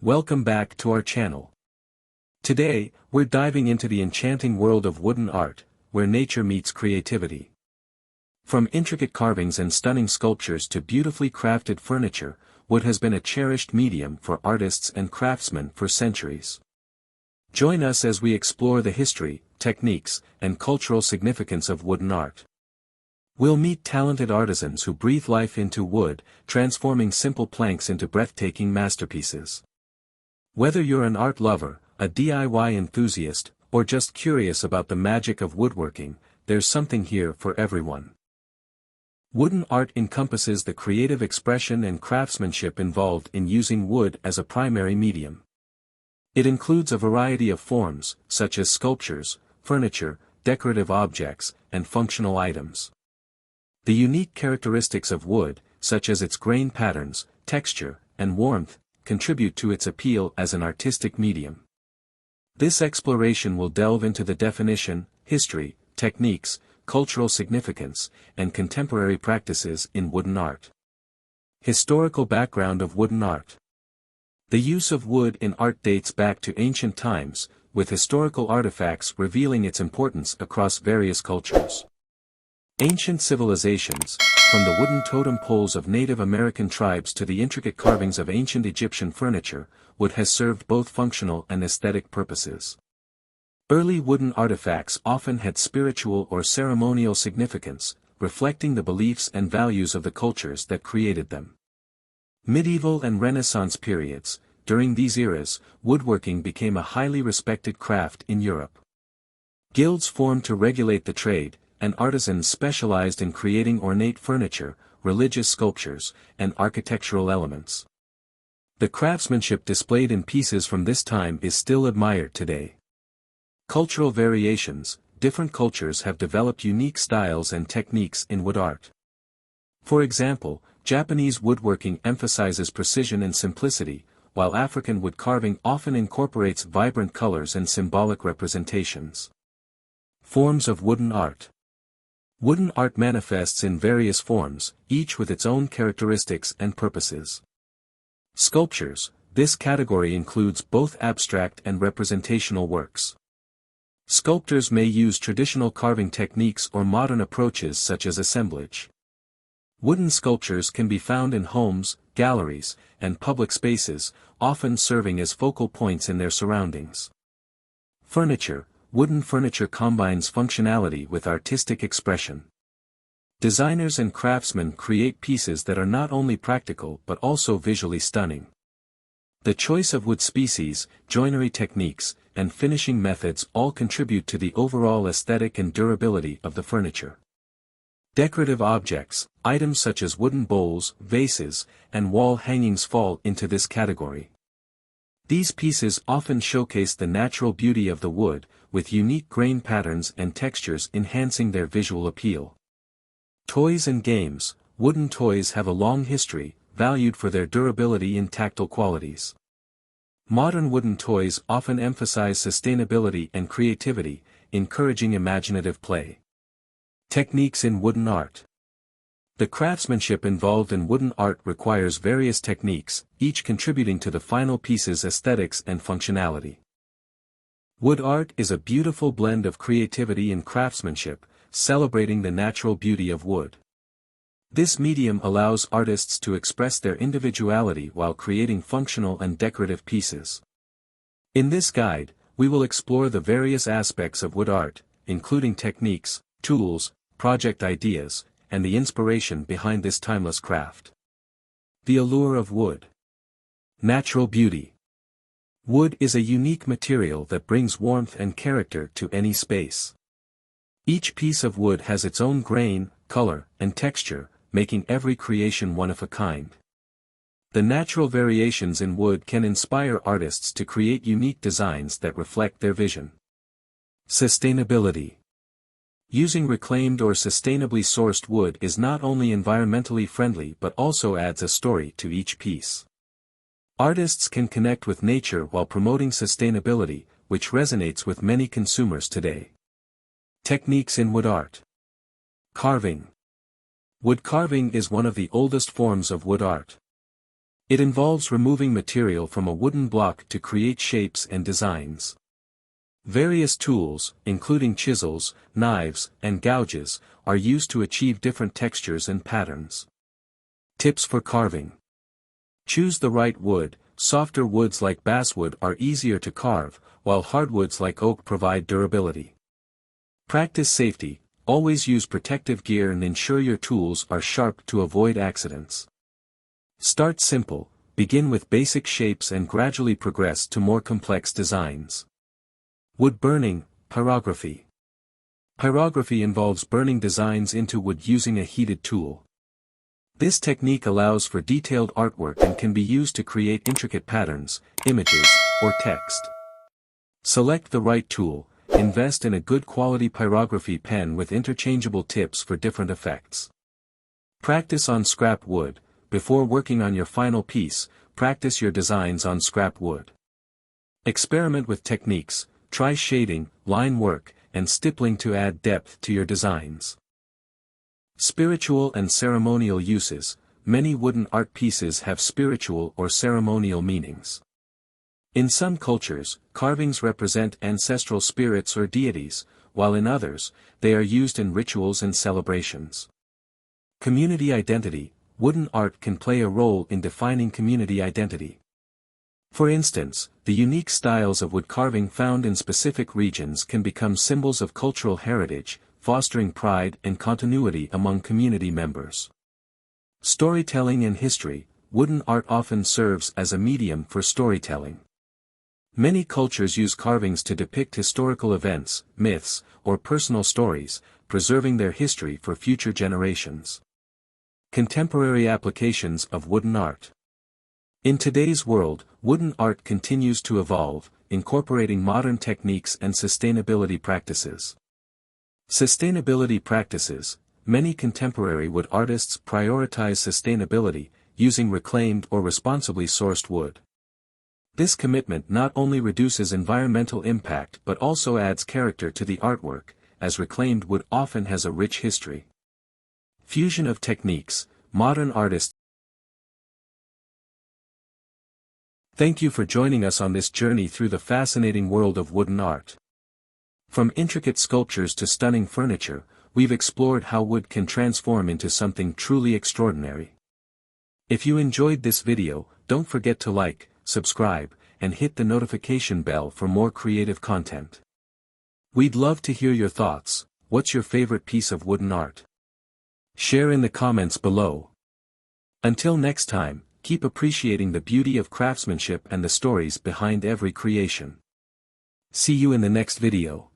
Welcome back to our channel. Today, we're diving into the enchanting world of wooden art, where nature meets creativity. From intricate carvings and stunning sculptures to beautifully crafted furniture, wood has been a cherished medium for artists and craftsmen for centuries. Join us as we explore the history, techniques, and cultural significance of wooden art. We'll meet talented artisans who breathe life into wood, transforming simple planks into breathtaking masterpieces. Whether you're an art lover, a DIY enthusiast, or just curious about the magic of woodworking, there's something here for everyone. Wooden art encompasses the creative expression and craftsmanship involved in using wood as a primary medium. It includes a variety of forms, such as sculptures, furniture, decorative objects, and functional items. The unique characteristics of wood, such as its grain patterns, texture, and warmth, contribute to its appeal as an artistic medium. This exploration will delve into the definition, history, techniques, cultural significance, and contemporary practices in wooden art. Historical background of wooden art. The use of wood in art dates back to ancient times, with historical artifacts revealing its importance across various cultures. Ancient civilizations, from the wooden totem poles of Native American tribes to the intricate carvings of ancient Egyptian furniture, wood has served both functional and aesthetic purposes. Early wooden artifacts often had spiritual or ceremonial significance, reflecting the beliefs and values of the cultures that created them. Medieval and Renaissance periods, during these eras, woodworking became a highly respected craft in Europe. Guilds formed to regulate the trade, and artisans specialized in creating ornate furniture, religious sculptures, and architectural elements. The craftsmanship displayed in pieces from this time is still admired today. Cultural variations. Different cultures have developed unique styles and techniques in wood art. For example, Japanese woodworking emphasizes precision and simplicity, while African wood carving often incorporates vibrant colors and symbolic representations. Forms of wooden art. Wooden art manifests in various forms, each with its own characteristics and purposes. Sculptures. This category includes both abstract and representational works. Sculptors may use traditional carving techniques or modern approaches such as assemblage. Wooden sculptures can be found in homes, galleries, and public spaces, often serving as focal points in their surroundings. Furniture. Wooden furniture combines functionality with artistic expression. Designers and craftsmen create pieces that are not only practical but also visually stunning. The choice of wood species, joinery techniques, and finishing methods all contribute to the overall aesthetic and durability of the furniture. Decorative objects, items such as wooden bowls, vases, and wall hangings fall into this category. These pieces often showcase the natural beauty of the wood, with unique grain patterns and textures enhancing their visual appeal. Toys and games. Wooden toys have a long history, valued for their durability and tactile qualities. Modern wooden toys often emphasize sustainability and creativity, encouraging imaginative play. Techniques in wooden art. The craftsmanship involved in wooden art requires various techniques, each contributing to the final piece's aesthetics and functionality. Wood art is a beautiful blend of creativity and craftsmanship, celebrating the natural beauty of wood. This medium allows artists to express their individuality while creating functional and decorative pieces. In this guide, we will explore the various aspects of wood art, including techniques, tools, project ideas, and the inspiration behind this timeless craft. The allure of wood. Natural beauty. Wood is a unique material that brings warmth and character to any space. Each piece of wood has its own grain, color, and texture, making every creation one of a kind. The natural variations in wood can inspire artists to create unique designs that reflect their vision. Sustainability. Using reclaimed or sustainably sourced wood is not only environmentally friendly but also adds a story to each piece. Artists can connect with nature while promoting sustainability, which resonates with many consumers today. Techniques in wood art. Carving. Wood carving is one of the oldest forms of wood art. It involves removing material from a wooden block to create shapes and designs. Various tools, including chisels, knives, and gouges, are used to achieve different textures and patterns. Tips for carving. Choose the right wood. Softer woods like basswood are easier to carve, while hardwoods like oak provide durability. Practice safety. Always use protective gear and ensure your tools are sharp to avoid accidents. Start simple. Begin with basic shapes and gradually progress to more complex designs. Wood burning, pyrography. Pyrography involves burning designs into wood using a heated tool. This technique allows for detailed artwork and can be used to create intricate patterns, images, or text. Select the right tool. Invest in a good quality pyrography pen with interchangeable tips for different effects. Practice on scrap wood. Before working on your final piece, practice your designs on scrap wood. Experiment with techniques. Try shading, line work, and stippling to add depth to your designs. Spiritual and ceremonial uses. Many wooden art pieces have spiritual or ceremonial meanings. In some cultures, carvings represent ancestral spirits or deities, while in others, they are used in rituals and celebrations. Community identity. Wooden art can play a role in defining community identity. For instance, the unique styles of wood carving found in specific regions can become symbols of cultural heritage, fostering pride and continuity among community members. Storytelling and history. Wooden art often serves as a medium for storytelling. Many cultures use carvings to depict historical events, myths, or personal stories, preserving their history for future generations. Contemporary applications of wooden art. In today's world, wooden art continues to evolve, incorporating modern techniques and sustainability practices. Sustainability practices. Many contemporary wood artists prioritize sustainability, using reclaimed or responsibly sourced wood. This commitment not only reduces environmental impact but also adds character to the artwork, as reclaimed wood often has a rich history. Fusion of techniques. Modern artists. Thank you for joining us on this journey through the fascinating world of wooden art. From intricate sculptures to stunning furniture, we've explored how wood can transform into something truly extraordinary. If you enjoyed this video, don't forget to like, subscribe, and hit the notification bell for more creative content. We'd love to hear your thoughts. What's your favorite piece of wooden art? Share in the comments below. Until next time, keep appreciating the beauty of craftsmanship and the stories behind every creation. See you in the next video.